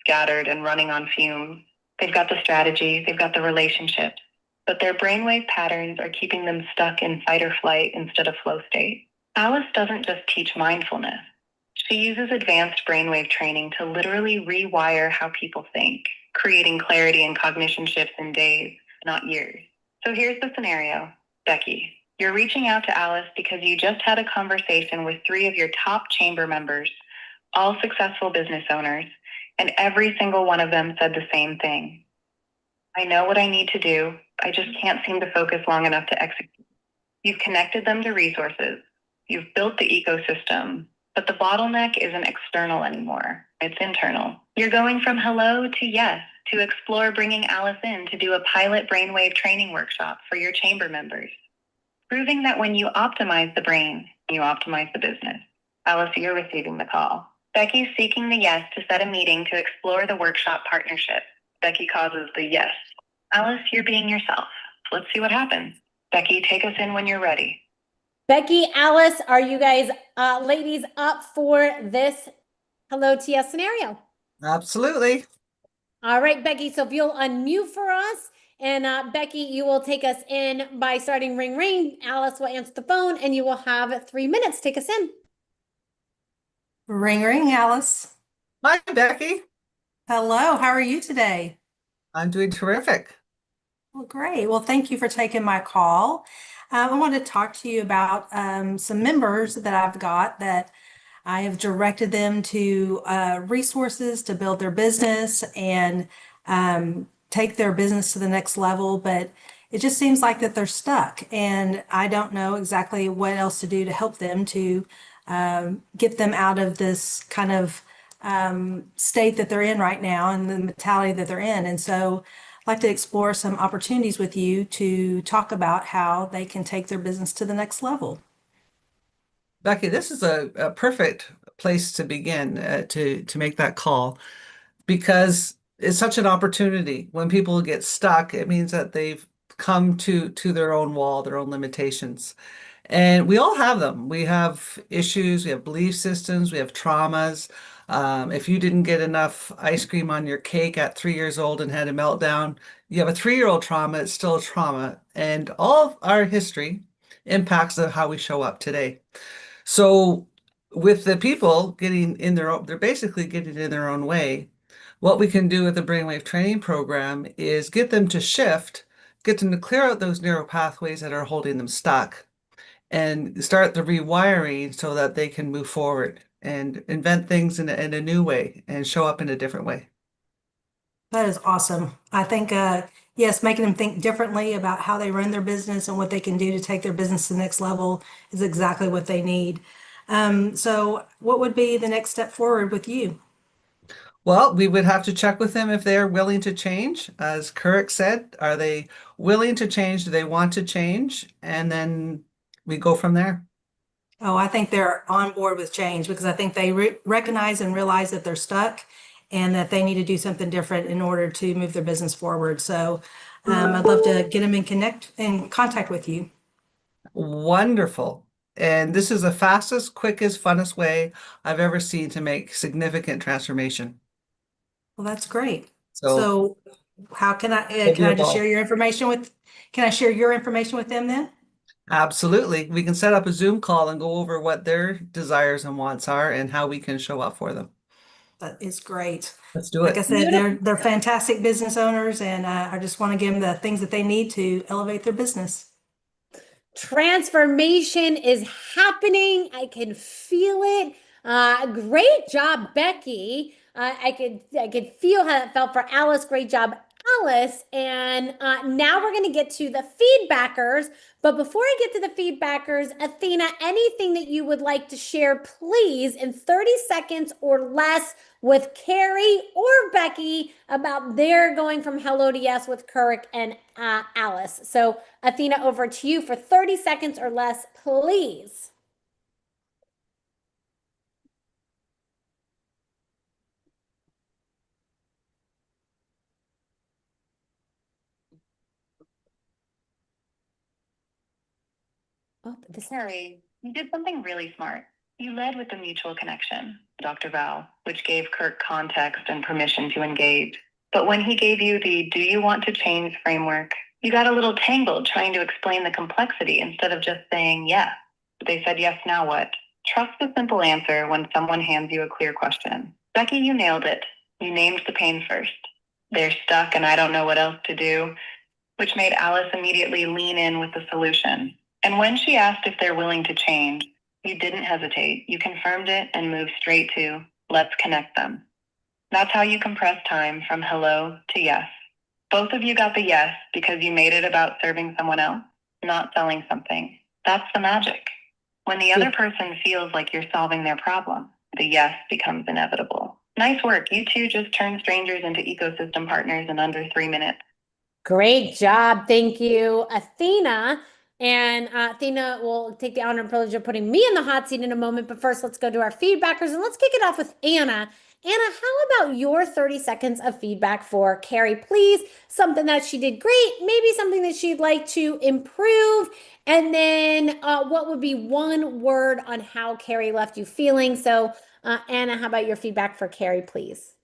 scattered, and running on fumes. They've got the strategy, they've got the relationships, but their brainwave patterns are keeping them stuck in fight or flight instead of flow state. Alice doesn't just teach mindfulness. She uses advanced brainwave training to literally rewire how people think, creating clarity and cognition shifts in days, not years. So here's the scenario. Becky, you're reaching out to Alice because you just had a conversation with 3 of your top chamber members, all successful business owners, and every single one of them said the same thing. I know what I need to do. I just can't seem to focus long enough to execute. You've connected them to resources. You've built the ecosystem, but the bottleneck isn't external anymore. It's internal. You're going from hello to yes to explore bringing Alice in to do a pilot brainwave training workshop for your chamber members, proving that when you optimize the brain, you optimize the business. Alice, you're receiving the call. Becky's seeking the yes to set a meeting to explore the workshop partnership. Becky causes the yes. Alice, you're being yourself. Let's see what happens. Becky, take us in when you're ready. Becky, Alice, are you guys, ladies, up for this Hello TS scenario? Absolutely. All right, Becky, so if you'll unmute for us, and Becky, you will take us in by starting ring ring. Alice will answer the phone, and you will have 3 minutes. Take us in. Ring, ring, Alice. Hi, Becky. Hello, how are you today? I'm doing terrific. Well, great. Well, thank you for taking my call. I want to talk to you about some members that I've got that I have directed them to resources to build their business and take their business to the next level, but it just seems like that they're stuck, and I don't know exactly what else to do to help them to get them out of this kind of state that they're in right now and the mentality that they're in. And so I'd like to explore some opportunities with you to talk about how they can take their business to the next level. Becky, this is a perfect place to begin to make that call, because it's such an opportunity. When people get stuck, it means that they've come to their own wall, their own limitations. And we all have them. We have issues, we have belief systems, we have traumas. If you didn't get enough ice cream on your cake at 3 years old and had a meltdown, you have a 3-year-old trauma, it's still a trauma. And all of our history impacts how we show up today. So with the people getting in their own, they're basically getting in their own way. What we can do with the brainwave training program is get them to shift, get them to clear out those narrow pathways that are holding them stuck, and start the rewiring so that they can move forward and invent things in a new way and show up in a different way. That is awesome. I think, yes, making them think differently about how they run their business and what they can do to take their business to the next level is exactly what they need. So what would be the next step forward with you? Well, we would have to check with them if they're willing to change. As Kirk said, are they willing to change? Do they want to change? And then we go from there. Oh, I think they're on board with change because I think they recognize and realize that they're stuck and that they need to do something different in order to move their business forward. So I'd love to get them in contact with you. Wonderful. And this is the fastest, quickest, funnest way I've ever seen to make significant transformation. Well, that's great. So So how can I give you a just ball. share your information with, can I share your information with them then? Absolutely. We can set up a Zoom call and go over what their desires and wants are and how we can show up for them. That is great. Let's do Like I it. said, they're fantastic business owners, and I just want to give them the things that they need to elevate their business. Transformation is happening. I can feel it. Great job, Becky. I could feel how it felt for Alice. Great job, Alice. And now we're going to get to the feedbackers. But before I get to the feedbackers, Athena, anything that you would like to share, please, in 30 seconds or less with Carrie or Becky about their going from hello to yes with Kirk and Alice. So Athena, over to you for 30 seconds or less, please. Oh, Harry, you did something really smart. You led with the mutual connection, Dr. Val, which gave Kirk context and permission to engage. But when he gave you the do you want to change framework, you got a little tangled trying to explain the complexity instead of just saying yes. They said yes, now what? Trust the simple answer when someone hands you a clear question. Becky, you nailed it. You named the pain first. They're stuck and I don't know what else to do, which made Alice immediately lean in with the solution. And when she asked if they're willing to change, you didn't hesitate. You confirmed it and moved straight to, let's connect them. That's how you compress time from hello to yes. Both of you got the yes because you made it about serving someone else, not selling something. That's the magic. When the other person feels like you're solving their problem, the yes becomes inevitable. Nice work. You two just turned strangers into ecosystem partners in under 3 minutes. Great job. Thank you, Athena. And Athena will take the honor and privilege of putting me in the hot seat in a moment. But first, let's go to our feedbackers and let's kick it off with Anna. Anna, how about your 30 seconds of feedback for Carrie, please? Something that she did great, maybe something that she'd like to improve. And then what would be one word on how Carrie left you feeling? So Anna, how about your feedback for Carrie, please?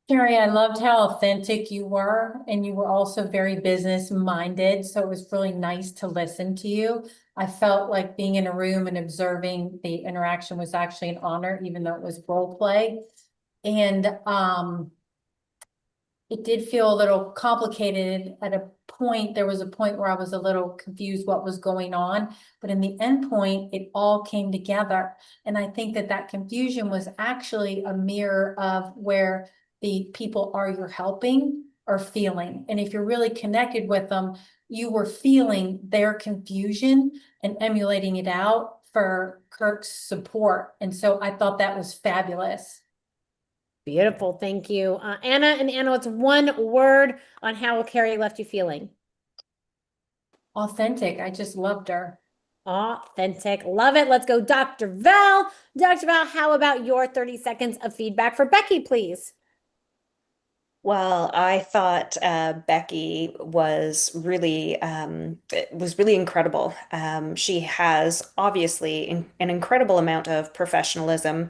Carrie, I loved how authentic you were, and you were also very business minded. So it was really nice to listen to you. I felt like being in a room and observing the interaction was actually an honor, even though it was role play. And it did feel a little complicated at a point. There was a point where I was a little confused what was going on, but in the end point, it all came together. And I think that that confusion was actually a mirror of where the people you're helping are feeling. And if you're really connected with them, you were feeling their confusion and emulating it out for Kirk's support. And so I thought that was fabulous. Beautiful. Thank you. Anna, and Anna, what's one word on how Carrie left you feeling? Authentic. I just loved her. Authentic. Love it. Let's go, Dr. Val. Dr. Val, how about your 30 seconds of feedback for Becky, please? Well, I thought Becky was really incredible. She has obviously an incredible amount of professionalism.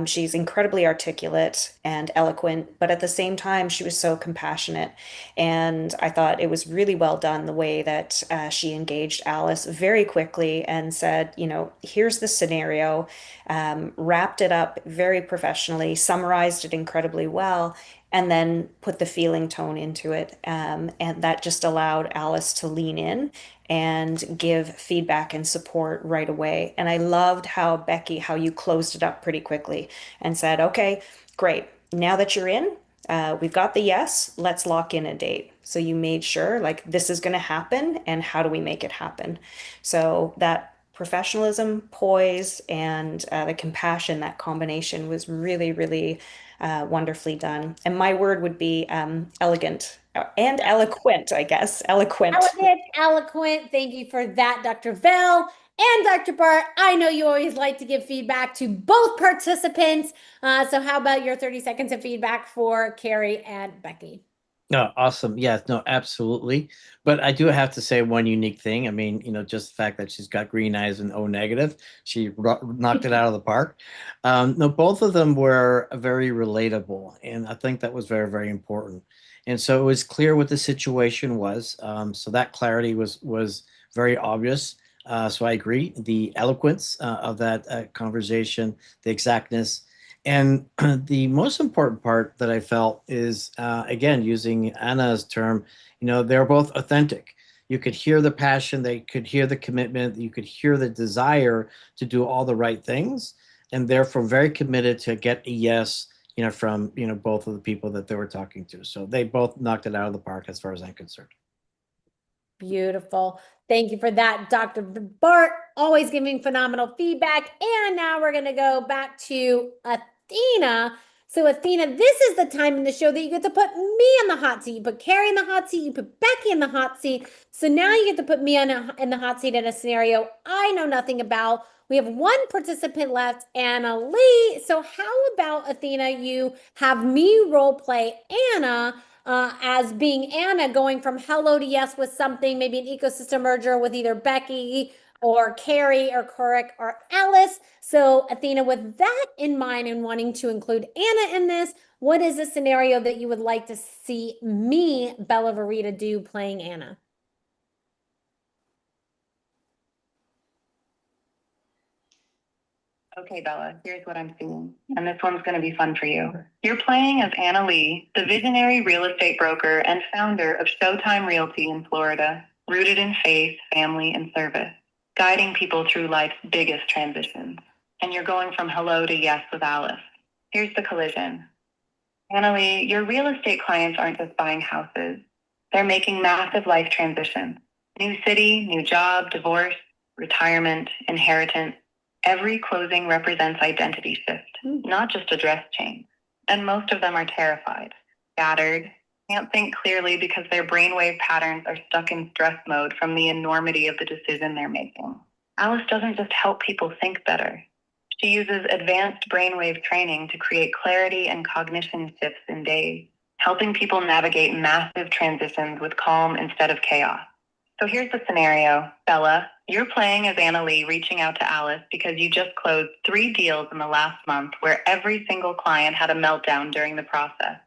She's incredibly articulate and eloquent, but at the same time, she was so compassionate. And I thought it was really well done the way that she engaged Alice very quickly and said, you know, here's the scenario, wrapped it up very professionally, summarized it incredibly well, and then put the feeling tone into it. And that just allowed Alice to lean in and give feedback and support right away. And I loved how, Becky, how you closed it up pretty quickly and said, okay, great. Now that you're in, we've got the yes, let's lock in a date. So you made sure like this is going to happen and how do we make it happen? So that professionalism, poise, and the compassion, that combination was really, really wonderfully done. And my word would be elegant and eloquent, I guess. Eloquent. Elegant, eloquent. Thank you for that, Dr. Bell and Dr. Bart. I know you always like to give feedback to both participants. So how about your 30 seconds of feedback for Carrie and Becky? No, awesome. Yeah, no, absolutely. But I do have to say one unique thing. I mean, just the fact that she's got green eyes and O negative, she knocked it out of the park. No, both of them were very relatable. And I think that was very, very important. And so it was clear what the situation was. So that clarity was very obvious. So I agree. The eloquence of that conversation, the exactness, and the most important part that I felt is, again, using Anna's term, they're both authentic. You could hear the passion, they could hear the commitment, you could hear the desire to do all the right things, and therefore very committed to get a yes, from, both of the people that they were talking to. So they both knocked it out of the park as far as I'm concerned. Beautiful. Thank you for that, Dr. Bart. Always giving phenomenal feedback. And now we're going to go back to Athena. So Athena, this is the time in the show that you get to put me in the hot seat. You put Carrie in the hot seat. You put Becky in the hot seat. So now you get to put me in the hot seat in a scenario I know nothing about. We have one participant left, Anna Lee. So how about, Athena, you have me role play Anna as being Anna, going from hello to yes with something, maybe an ecosystem merger with either Becky or Carrie or Couric or Alice. So Athena, with that in mind and wanting to include Anna in this, what is a scenario that you would like to see me, Bella Verita, do playing Anna? Okay, Bella, here's what I'm seeing. And this one's going to be fun for you. You're playing as Anna Lee, the visionary real estate broker and founder of Showtime Realty in Florida, rooted in faith, family, and service, guiding people through life's biggest transitions. And you're going from hello to yes with Alice. Here's the collision. Anna Lee, your real estate clients aren't just buying houses. They're making massive life transitions. New city, new job, divorce, retirement, inheritance. Every closing represents identity shift, not just a dress change. And most of them are terrified, scattered, can't think clearly because their brainwave patterns are stuck in stress mode from the enormity of the decision they're making. Alice doesn't just help people think better. She uses advanced brainwave training to create clarity and cognition shifts in days, helping people navigate massive transitions with calm instead of chaos. So here's the scenario. Bella, you're playing as Anna Lee reaching out to Alice because you just closed 3 deals in the last month where every single client had a meltdown during the process.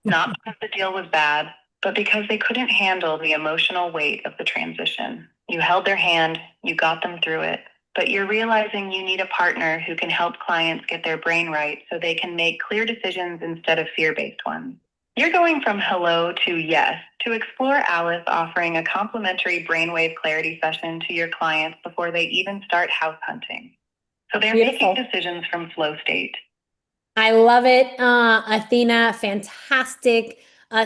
Not because the deal was bad, but because they couldn't handle the emotional weight of the transition. You held their hand, you got them through it, but you're realizing you need a partner who can help clients get their brain right so they can make clear decisions instead of fear-based ones. You're going from hello to yes to explore Alice offering a complimentary brainwave clarity session to your clients before they even start house hunting. So they're making decisions from flow state. I love it, Athena. Fantastic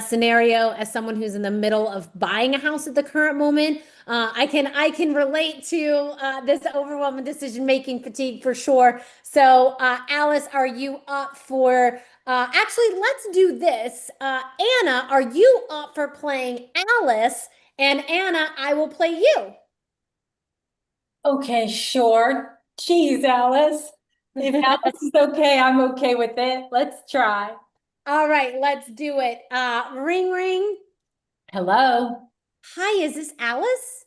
scenario as someone who's in the middle of buying a house at the current moment. I can relate to this overwhelming decision-making fatigue for sure. So Alice, are you up for, actually, let's do this. Anna, are you up for playing Alice? And Anna, I will play you. Okay, sure. Geez, Alice. If Alice is okay, I'm okay with it. Let's try. All right, let's do it. Ring, ring. Hello. Hi, is this Alice?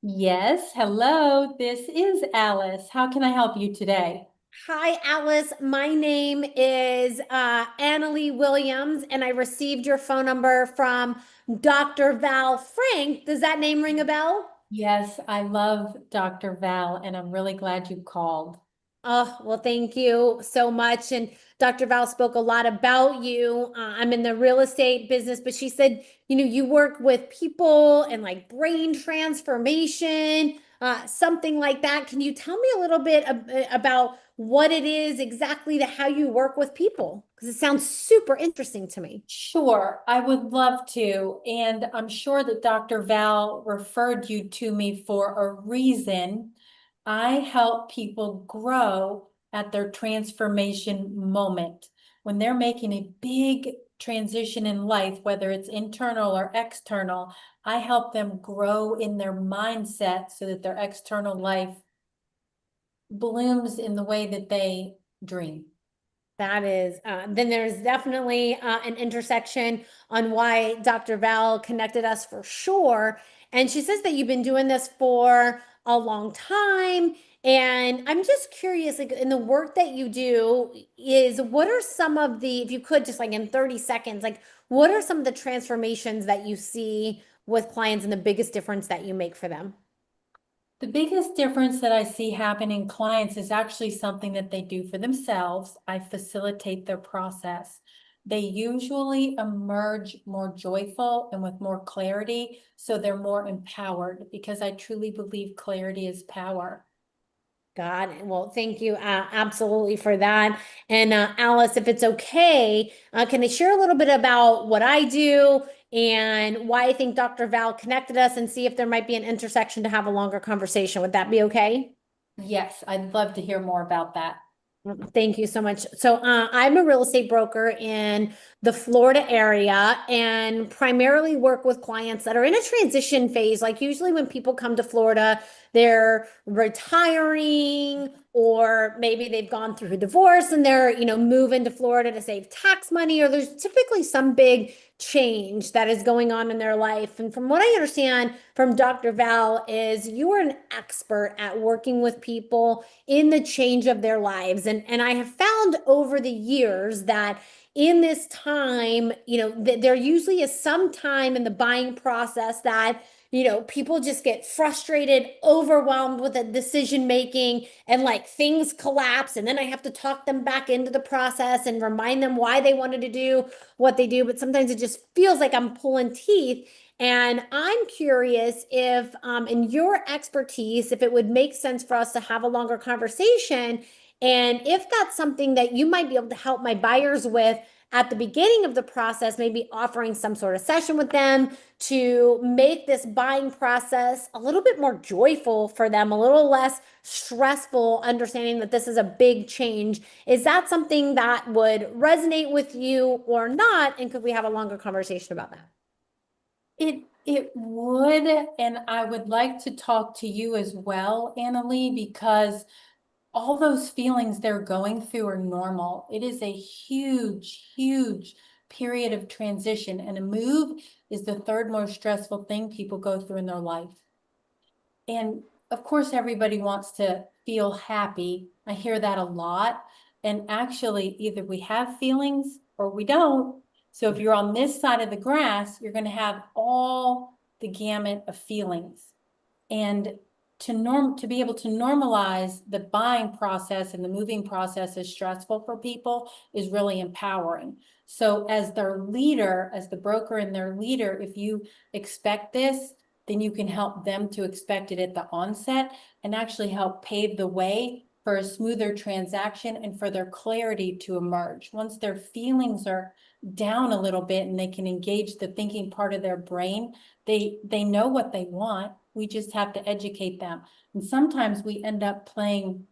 Yes, hello. This is Alice. How can I help you today? Hi, Alice. My name is Annalie Williams, and I received your phone number from Dr. Val Frank. Does that name ring a bell? Yes, I love Dr. Val, and I'm really glad you called. Oh, well, thank you so much. And Dr. Val spoke a lot about you. I'm in the real estate business, but she said, you work with people and like brain transformation, something like that. Can you tell me a little bit about what it is exactly to how you work with people? Because it sounds super interesting to me. Sure, I would love to. And I'm sure that Dr. Val referred you to me for a reason. I help people grow at their transformation moment. When they're making a big transition in life, whether it's internal or external, I help them grow in their mindset so that their external life blooms in the way that they dream. That is, then there's definitely an intersection on why Dr. Val connected us for sure. And she says that you've been doing this for a long time. And I'm just curious, like in the work that you do, is what are some of the, if you could just like in 30 seconds, like what are some of the transformations that you see with clients and the biggest difference that you make for them? The biggest difference that I see happen in clients is actually something that they do for themselves. I facilitate their process. They usually emerge more joyful and with more clarity, so they're more empowered because I truly believe clarity is power. Got it. Well, thank you absolutely for that. And Alice, if it's okay, can I share a little bit about what I do and why I think Dr. Val connected us and see if there might be an intersection to have a longer conversation? Would that be okay? Yes, I'd love to hear more about that. Thank you so much. So I'm a real estate broker in the Florida area and primarily work with clients that are in a transition phase. Like usually when people come to Florida, they're retiring or maybe they've gone through a divorce and they're, moving to Florida to save tax money, or there's typically some big change that is going on in their life. And from what I understand from Dr. Val is you are an expert at working with people in the change of their lives. And I have found over the years that in this time, there usually is some time in the buying process that people just get frustrated, overwhelmed with the decision making, and like things collapse. And then I have to talk them back into the process and remind them why they wanted to do what they do. But sometimes it just feels like I'm pulling teeth. And I'm curious if, in your expertise, if it would make sense for us to have a longer conversation. And if that's something that you might be able to help my buyers with at the beginning of the process, maybe offering some sort of session with them to make this buying process a little bit more joyful for them, a little less stressful, understanding that this is a big change. Is that something that would resonate with you or not? And could we have a longer conversation about that? It would, and I would like to talk to you as well, Annalie, because all those feelings they're going through are normal. It is a huge, huge period of transition, and a move is the third most stressful thing people go through in their life. And of course, everybody wants to feel happy. I hear that a lot. And actually, either we have feelings or we don't. So if you're on this side of the grass, you're going to have all the gamut of feelings. And to be able to normalize the buying process and the moving process is stressful for people is really empowering. So as their leader, as the broker and their leader, if you expect this, then you can help them to expect it at the onset and actually help pave the way for a smoother transaction and for their clarity to emerge. Once their feelings are down a little bit and they can engage the thinking part of their brain, they know what they want. We just have to educate them. And sometimes we end up playing,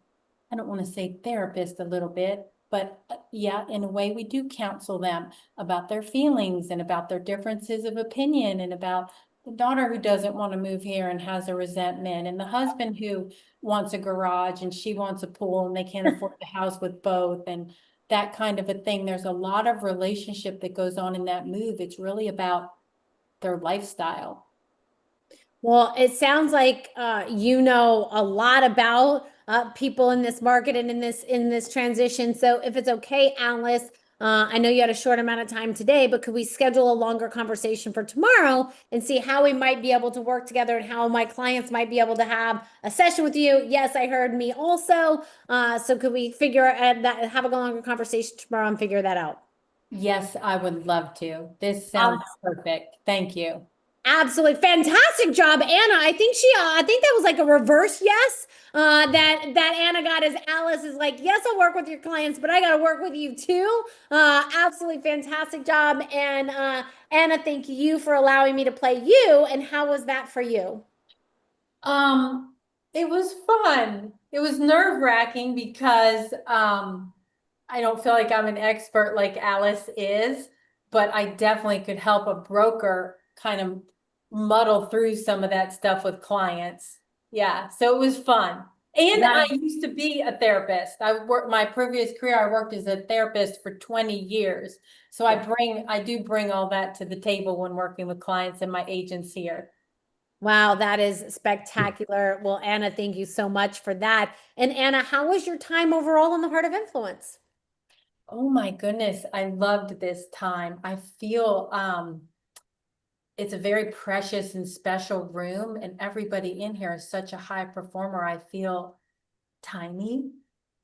I don't want to say therapist a little bit, but yeah, in a way we do counsel them about their feelings and about their differences of opinion and about the daughter who doesn't want to move here and has a resentment, and the husband who wants a garage and she wants a pool and they can't afford the house with both, and that kind of a thing. There's a lot of relationship that goes on in that move. It's really about their lifestyle. Well, it sounds like you know a lot about people in this market and in this transition. So if it's okay, Alice, I know you had a short amount of time today, but could we schedule a longer conversation for tomorrow and see how we might be able to work together and how my clients might be able to have a session with you? Yes, I heard me also. So could we figure that, have a longer conversation tomorrow and figure that out? Yes, I would love to. This sounds perfect. Thank you. Absolutely fantastic job, Anna. I think that was like a reverse yes. That Anna got as Alice is like, yes, I'll work with your clients, but I got to work with you too. Absolutely fantastic job. And Anna, thank you for allowing me to play you. And how was that for you? It was fun. It was nerve-wracking because I don't feel like I'm an expert like Alice is, but I definitely could help a broker kind of muddle through some of that stuff with clients. Yeah, so it was fun. And I used to be a therapist. My previous career, I worked as a therapist for 20 years. So I do bring all that to the table when working with clients and my agents here. Wow, that is spectacular. Well, Anna, thank you so much for that. And Anna, how was your time overall in the Heart of Influence? Oh my goodness, I loved this time. I feel it's a very precious and special room, and everybody in here is such a high performer. I feel tiny,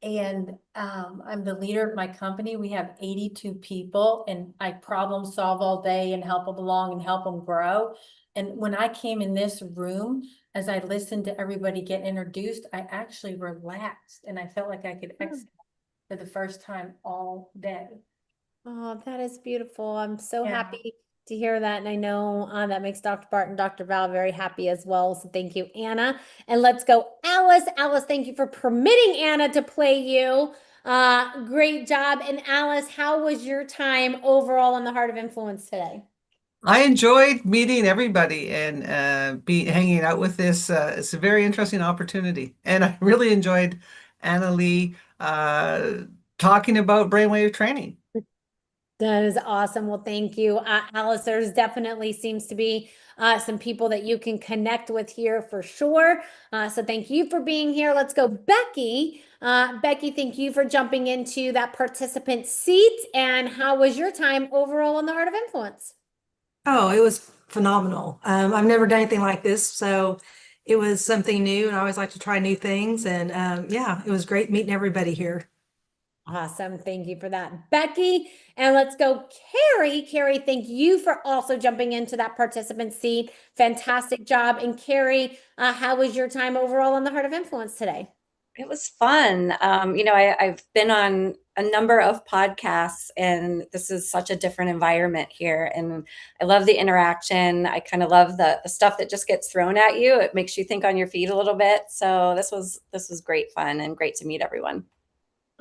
and I'm the leader of my company. We have 82 people, and I problem solve all day and help them along and help them grow. And when I came in this room, as I listened to everybody get introduced, I actually relaxed, and I felt like I could exhale for the first time all day. Oh, that is beautiful. I'm so happy to hear that. And I know that makes Dr. Bart and Dr. Val very happy as well. So thank you, Anna. And let's go, Alice. Alice, thank you for permitting Anna to play you. Great job. And Alice, how was your time overall in the Heart of Influence today? I enjoyed meeting everybody and hanging out with this. It's a very interesting opportunity. And I really enjoyed Anna Lee talking about brainwave training. That is awesome. Well, thank you, Alice. There's definitely seems to be some people that you can connect with here for sure. So thank you for being here. Let's go, Becky. Becky, thank you for jumping into that participant seat. And how was your time overall in the Heart of Influence? Oh, it was phenomenal. I've never done anything like this, so it was something new, and I always like to try new things. And yeah, it was great meeting everybody here. Awesome. Thank you for that, Becky. And let's go, Carrie. Carrie, thank you for also jumping into that participant seat. Fantastic job. And Carrie, how was your time overall in the Heart of Influence today? It was fun. I've been on a number of podcasts, and this is such a different environment here. And I love the interaction. I kind of love the stuff that just gets thrown at you. It makes you think on your feet a little bit. So this was great fun and great to meet everyone.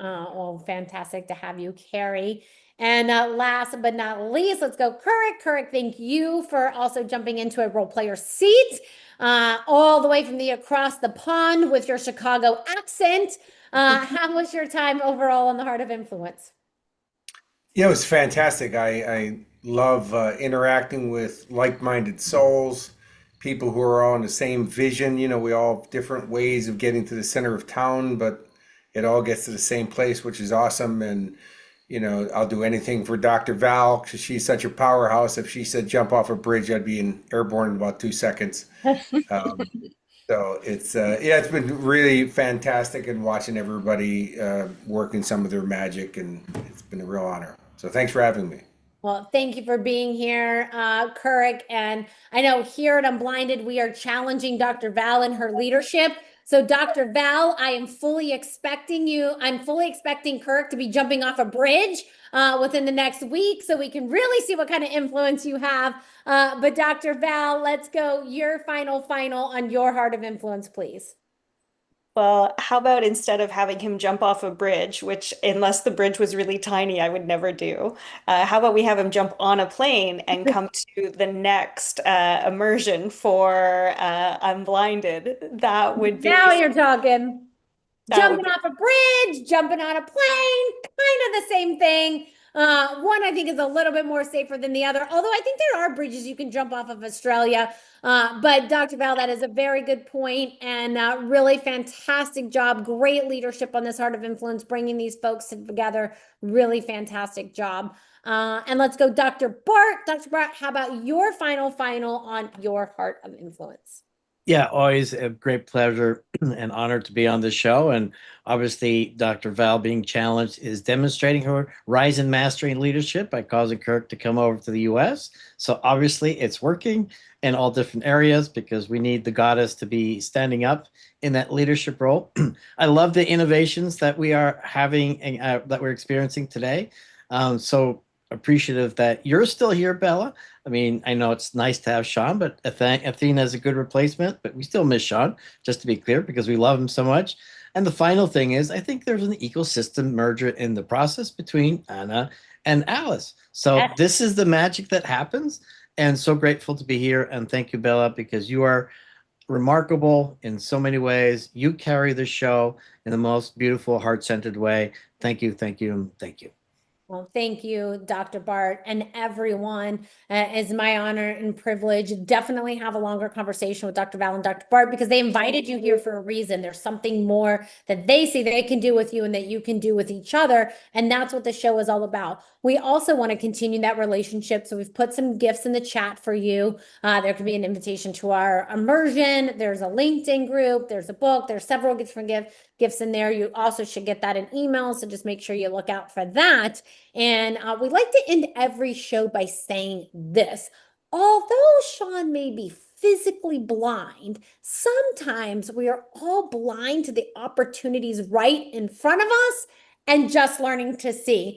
Well, fantastic to have you, Carrie. And last but not least, let's go, Kurek. Kurek, thank you for also jumping into a role player seat all the way from across the pond with your Chicago accent. How was your time overall in the Heart of Influence? Yeah, it was fantastic. I love interacting with like-minded souls, people who are all in the same vision. You know, we all have different ways of getting to the center of town, but it all gets to the same place, which is awesome. And, you know, I'll do anything for Dr. Val because she's such a powerhouse. If she said jump off a bridge, I'd be airborne in about 2 seconds. So it's it's been really fantastic and watching everybody working some of their magic, and it's been a real honor. So thanks for having me. Well, thank you for being here, Kurek. And I know here at Unblinded, we are challenging Dr. Val and her leadership. So Dr. Val, I'm fully expecting Kurek to be jumping off a bridge within the next week so we can really see what kind of influence you have. But Dr. Val, let's go. Your final on your Heart of Influence, please. Well, how about instead of having him jump off a bridge, which unless the bridge was really tiny, I would never do, how about we have him jump on a plane and come to the next immersion for Unblinded? That would be... Now you're talking. Jumping off a bridge, jumping on a plane, kind of the same thing. One I think is a little bit more safer than the other, although I think there are bridges you can jump off of Australia. But Dr. Val, that is a very good point and really fantastic job. Great leadership on this Heart of Influence, bringing these folks together. Really fantastic job. And let's go, Dr. Bart. Dr. Bart, how about your final on your Heart of Influence? Yeah, always a great pleasure and honor to be on the show. And obviously, Dr. Val being challenged is demonstrating her rise in mastery and leadership by causing Kirk to come over to the US. So obviously, it's working in all different areas because we need the goddess to be standing up in that leadership role. I love the innovations that we are having, that we're experiencing today. So appreciative that you're still here, Bella. I mean, I know it's nice to have Sean, but Athena is a good replacement, but we still miss Sean, just to be clear, because we love him so much. And the final thing is, I think there's an ecosystem merger in the process between Anna and Alice. So this is the magic that happens. And so grateful to be here. And thank you, Bella, because you are remarkable in so many ways. You carry the show in the most beautiful, heart-centered way. Thank you, thank you, and thank you. Well, thank you, Dr. Bart, and everyone. It's my honor and privilege. Definitely have a longer conversation with Dr. Val and Dr. Bart because they invited you here for a reason. There's something more that they see they can do with you and that you can do with each other. And that's what the show is all about. We also want to continue that relationship. So we've put some gifts in the chat for you. There could be an invitation to our immersion. There's a LinkedIn group. There's a book. There's several different gifts in there. You also should get that in email. So just make sure you look out for that. And we like to end every show by saying this. Although Sean may be physically blind, sometimes we are all blind to the opportunities right in front of us and just learning to see.